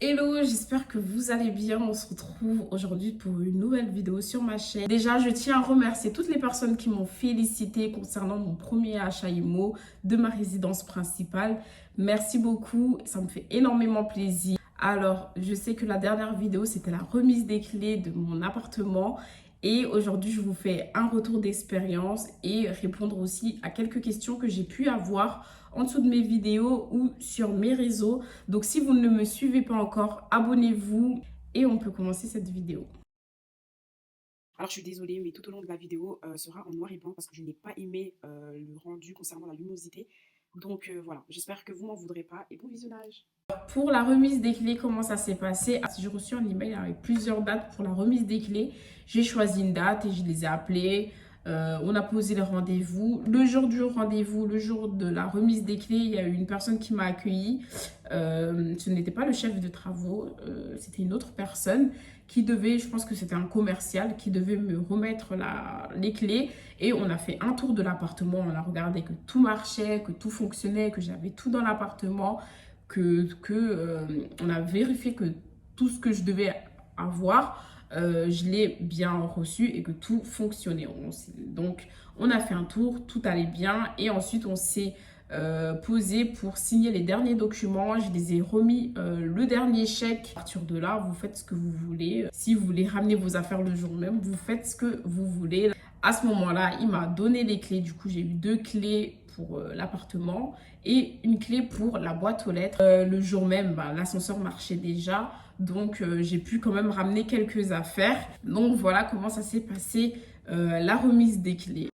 Hello, j'espère que vous allez bien. On se retrouve aujourd'hui pour une nouvelle vidéo sur ma chaîne. Déjà, je tiens à remercier toutes les personnes qui m'ont félicité concernant mon premier achat IMO de ma résidence principale. Merci beaucoup, ça me fait énormément plaisir. Alors, je sais que la dernière vidéo, c'était la remise des clés de mon appartement. Et aujourd'hui, je vous fais un retour d'expérience et répondre aussi à quelques questions que j'ai pu avoir en dessous de mes vidéos ou sur mes réseaux. Donc si vous ne me suivez pas encore, abonnez-vous et on peut commencer cette vidéo. Alors je suis désolée, mais tout au long de la vidéo sera en noir et blanc parce que je n'ai pas aimé le rendu concernant la luminosité. Donc voilà, j'espère que vous m'en voudrez pas et bon visionnage. Pour la remise des clés, comment ça s'est passé? J'ai reçu un email avec plusieurs dates pour la remise des clés. J'ai choisi une date et je les ai appelés. On a posé le rendez-vous. Le jour du rendez-vous, le jour de la remise des clés, il y a eu une personne qui m'a accueillie. Ce n'était pas le chef de travaux, c'était une autre personne qui devait, je pense que c'était un commercial, qui devait me remettre les clés. Et on a fait un tour de l'appartement. On a regardé que tout marchait, que tout fonctionnait, que j'avais tout dans l'appartement, on a vérifié que tout ce que je devais avoir, je l'ai bien reçu et que tout fonctionnait. Donc, on a fait un tour, tout allait bien et ensuite on s'est posé pour signer les derniers documents. Je les ai remis le dernier chèque. À partir de là, vous faites ce que vous voulez. Si vous voulez ramener vos affaires le jour même, vous faites ce que vous voulez. À ce moment-là, il m'a donné les clés. Du coup, j'ai eu 2 clés pour l'appartement et une clé pour la boîte aux lettres. Le jour même, l'ascenseur marchait déjà. Donc, j'ai pu quand même ramener quelques affaires. Donc, voilà comment ça s'est passé, la remise des clés.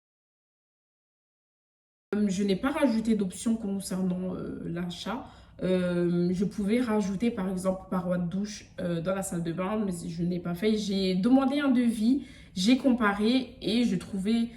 Je n'ai pas rajouté d'options concernant l'achat. Je pouvais rajouter par exemple paroi de douche dans la salle de bain, mais je n'ai pas fait. J'ai demandé un devis, j'ai comparé et je trouvais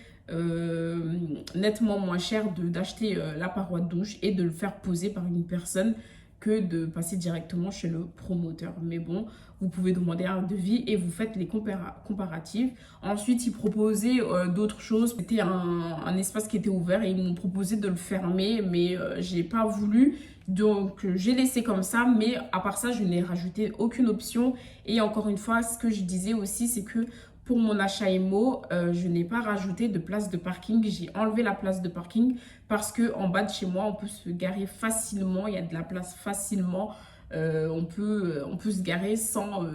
nettement moins cher d'acheter la paroi de douche et de le faire poser par une personne que de passer directement chez le promoteur. Mais bon, vous pouvez demander un devis et vous faites les comparatifs. Ensuite, ils proposaient d'autres choses. C'était un espace qui était ouvert et ils m'ont proposé de le fermer, mais j'ai pas voulu. Donc, j'ai laissé comme ça. Mais à part ça, je n'ai rajouté aucune option. Et encore une fois, ce que je disais aussi, c'est que pour mon achat IMO, je n'ai pas rajouté de place de parking. J'ai enlevé la place de parking parce qu'en bas de chez moi, on peut se garer facilement. Il y a de la place facilement. On peut se garer sans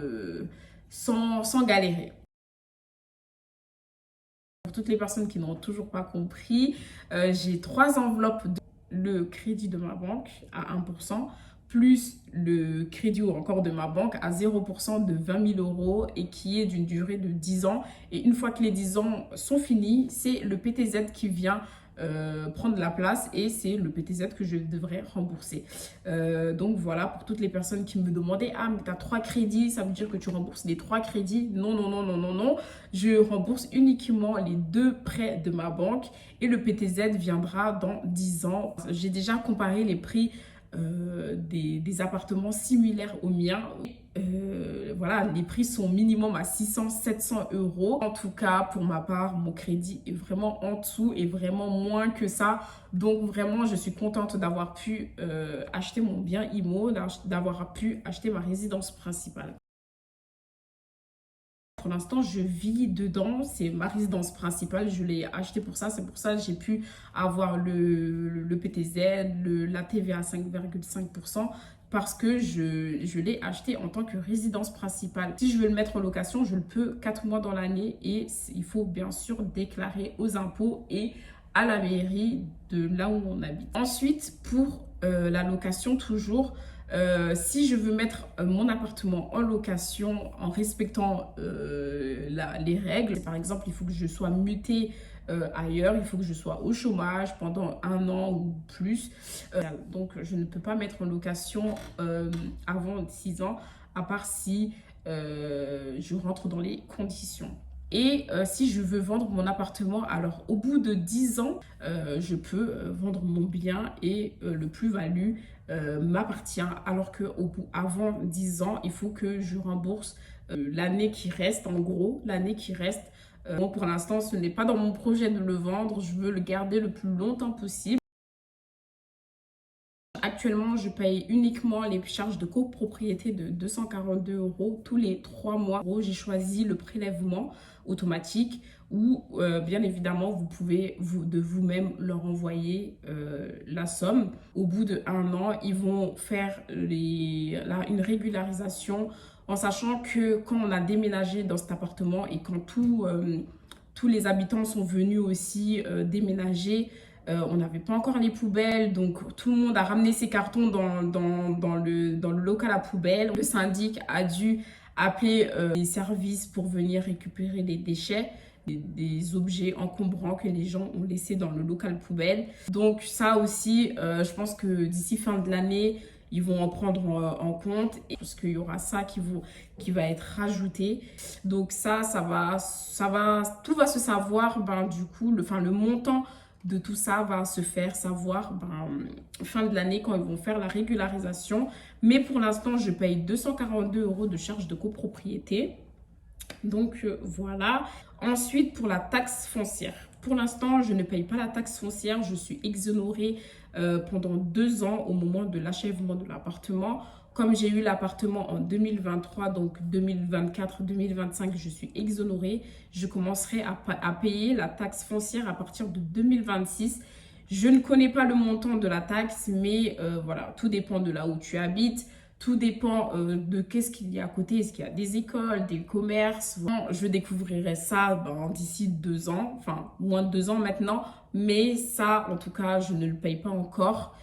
galérer. Pour toutes les personnes qui n'ont toujours pas compris, j'ai 3 enveloppes le crédit de ma banque à 1%, plus le crédit ou encore de ma banque à 0% de 20 000 euros et qui est d'une durée de 10 ans. Et une fois que les 10 ans sont finis, c'est le PTZ qui vient prendre la place et c'est le PTZ que je devrais rembourser. Donc voilà, pour toutes les personnes qui me demandaient, ah mais tu as 3 crédits, ça veut dire que tu rembourses les 3 crédits? Non, non, non, non, non, non. Je rembourse uniquement les 2 prêts de ma banque et le PTZ viendra dans 10 ans. J'ai déjà comparé les prix des appartements similaires aux miens. Voilà, les prix sont minimum à 600-700 euros. En tout cas, pour ma part, mon crédit est vraiment en dessous et vraiment moins que ça. Donc vraiment, je suis contente d'avoir pu acheter mon bien IMO, d'avoir pu acheter ma résidence principale. Pour l'instant, je vis dedans. C'est ma résidence principale. Je l'ai acheté pour ça. C'est pour ça que j'ai pu avoir le PTZ, la TVA à 5,5% parce que je l'ai acheté en tant que résidence principale. Si je veux le mettre en location, je le peux 4 mois dans l'année et il faut bien sûr déclarer aux impôts et à la mairie de là où on habite. Ensuite, pour la location, toujours, si je veux mettre mon appartement en location en respectant les règles, par exemple, il faut que je sois mutée ailleurs, il faut que je sois au chômage pendant 1 an ou plus. Donc, je ne peux pas mettre en location avant 6 ans, à part si je rentre dans les conditions. Et si je veux vendre mon appartement, alors au bout de 10 ans, je peux vendre mon bien et le plus-value m'appartient. Alors qu'avant 10 ans, il faut que je rembourse l'année qui reste, en gros, l'année qui reste. Bon, pour l'instant, ce n'est pas dans mon projet de le vendre. Je veux le garder le plus longtemps possible. actuellement, je paye uniquement les charges de copropriété de 242 € tous les 3 mois. J'ai choisi le prélèvement automatique où, bien évidemment, vous pouvez de vous-même leur envoyer la somme. Au bout d'1 an, ils vont faire une régularisation en sachant que quand on a déménagé dans cet appartement et quand tous les habitants sont venus aussi déménager, on n'avait pas encore les poubelles, donc tout le monde a ramené ses cartons dans le local à poubelle. Le syndic a dû appeler les services pour venir récupérer les déchets, des objets encombrants que les gens ont laissés dans le local poubelle. Donc ça aussi, je pense que d'ici fin de l'année, ils vont en prendre en compte parce qu'il y aura ça qui va être rajouté. Donc ça va, tout va se savoir, du coup, le montant de tout ça va se faire savoir fin de l'année quand ils vont faire la régularisation. Mais pour l'instant, je paye 242 € de charges de copropriété. Donc voilà. Ensuite, pour la taxe foncière. Pour l'instant, je ne paye pas la taxe foncière. Je suis exonérée pendant 2 ans au moment de l'achèvement de l'appartement. Comme j'ai eu l'appartement en 2023, donc 2024-2025, je suis exonérée. Je commencerai à payer la taxe foncière à partir de 2026. Je ne connais pas le montant de la taxe, mais voilà, tout dépend de là où tu habites. Tout dépend de qu'est-ce qu'il y a à côté. Est-ce qu'il y a des écoles, des commerces? Je découvrirai ça d'ici 2 ans, enfin moins de 2 ans maintenant. Mais ça, en tout cas, je ne le paye pas encore.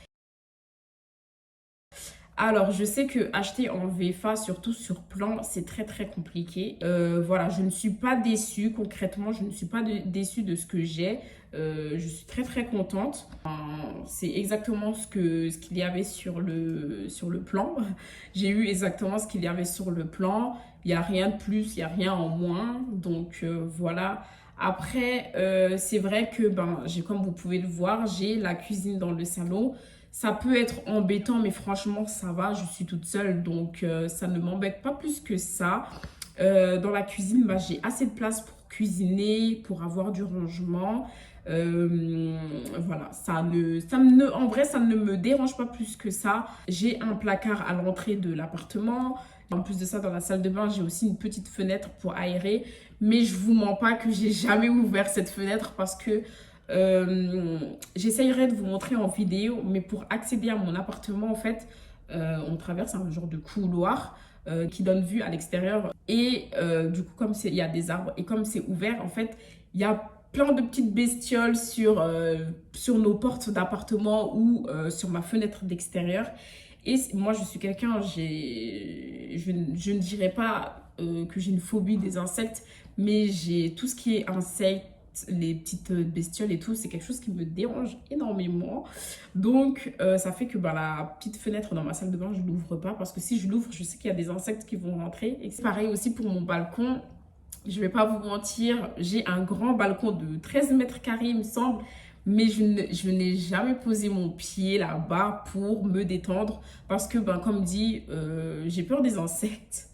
Alors, je sais que acheter en VFA, surtout sur plan, c'est très très compliqué. Voilà, je ne suis pas déçue, concrètement, je ne suis pas déçue de ce que j'ai. Je suis très très contente. C'est exactement ce qu'il y avait sur le plan. J'ai eu exactement ce qu'il y avait sur le plan. Il n'y a rien de plus, il n'y a rien en moins. Donc voilà. Après, c'est vrai que comme vous pouvez le voir, j'ai la cuisine dans le salon. Ça peut être embêtant, mais franchement, ça va. Je suis toute seule, donc ça ne m'embête pas plus que ça. Dans la cuisine, j'ai assez de place pour cuisiner, pour avoir du rangement. Voilà, en vrai, ça ne me dérange pas plus que ça. J'ai un placard à l'entrée de l'appartement. En plus de ça, dans la salle de bain, j'ai aussi une petite fenêtre pour aérer. Mais je vous mens pas que j'ai jamais ouvert cette fenêtre parce que j'essayerai de vous montrer en vidéo, mais pour accéder à mon appartement, en fait, on traverse un genre de couloir qui donne vue à l'extérieur. Et du coup, comme il y a des arbres et comme c'est ouvert, en fait, il y a plein de petites bestioles sur nos portes d'appartement ou sur ma fenêtre d'extérieur. Et moi, je suis quelqu'un, je ne dirais pas que j'ai une phobie des insectes, mais j'ai tout ce qui est insectes, les petites bestioles et tout, c'est quelque chose qui me dérange énormément. Donc ça fait que la petite fenêtre dans ma salle de bain, je ne l'ouvre pas parce que si je l'ouvre, je sais qu'il y a des insectes qui vont rentrer. Et c'est pareil aussi pour mon balcon. Je vais pas vous mentir, j'ai un grand balcon de 13 mètres carrés, il me semble. Mais je n'ai jamais posé mon pied là-bas pour me détendre parce que, comme dit, j'ai peur des insectes.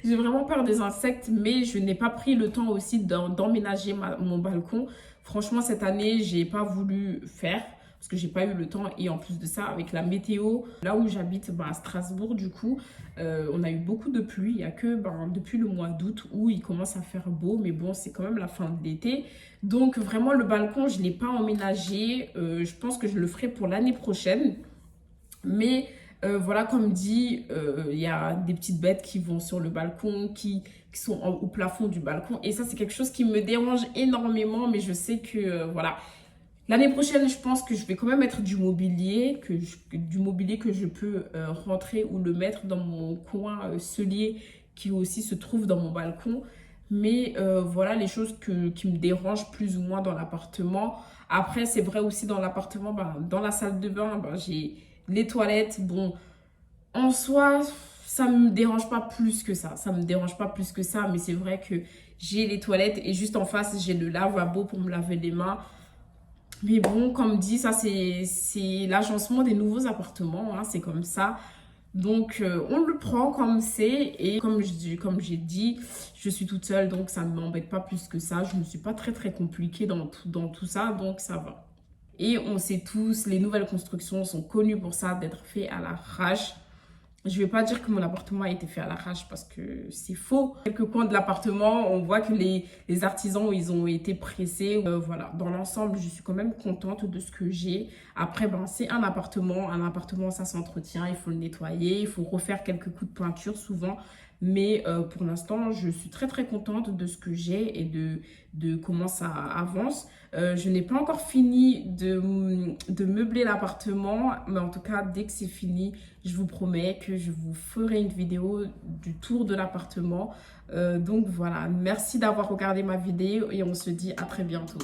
J'ai vraiment peur des insectes, mais je n'ai pas pris le temps aussi d'emménager mon balcon. Franchement, cette année, j'ai pas voulu faire parce que j'ai pas eu le temps. Et en plus de ça, avec la météo, là où j'habite, à Strasbourg, du coup, on a eu beaucoup de pluie. Il n'y a que depuis le mois d'août où il commence à faire beau. Mais bon, c'est quand même la fin de l'été. Donc, vraiment, le balcon, je ne l'ai pas emménagé. Je pense que je le ferai pour l'année prochaine. Mais voilà, comme dit, il y a des petites bêtes qui vont sur le balcon, qui sont au plafond du balcon. Et ça, c'est quelque chose qui me dérange énormément. Mais je sais que, voilà. L'année prochaine, je pense que je vais quand même mettre du mobilier que je peux rentrer ou le mettre dans mon coin cellier qui aussi se trouve dans mon balcon. Mais voilà les choses qui me dérangent plus ou moins dans l'appartement. Après, c'est vrai aussi dans l'appartement, dans la salle de bain, j'ai les toilettes. Bon, en soi, ça me dérange pas plus que ça. Ça me dérange pas plus que ça, mais c'est vrai que j'ai les toilettes et juste en face, j'ai le lavabo pour me laver les mains. Mais bon, comme dit, ça c'est l'agencement des nouveaux appartements, hein, c'est comme ça. Donc, on le prend comme c'est et comme j'ai dit, je suis toute seule, donc ça ne m'embête pas plus que ça. Je ne suis pas très très compliquée dans tout ça, donc ça va. Et on sait tous, les nouvelles constructions sont connues pour ça, d'être faites à l'arrache. Je ne vais pas dire que mon appartement a été fait à l'arrache parce que c'est faux. Quelques coins de l'appartement, on voit que les artisans, ils ont été pressés. Voilà, dans l'ensemble, je suis quand même contente de ce que j'ai. Après, ben, c'est un appartement. Un appartement, ça s'entretient, il faut le nettoyer, il faut refaire quelques coups de peinture souvent. Mais pour l'instant, je suis très très contente de ce que j'ai et de comment ça avance. Je n'ai pas encore fini de meubler l'appartement, mais en tout cas, dès que c'est fini, je vous promets que je vous ferai une vidéo du tour de l'appartement. Donc voilà, merci d'avoir regardé ma vidéo et on se dit à très bientôt.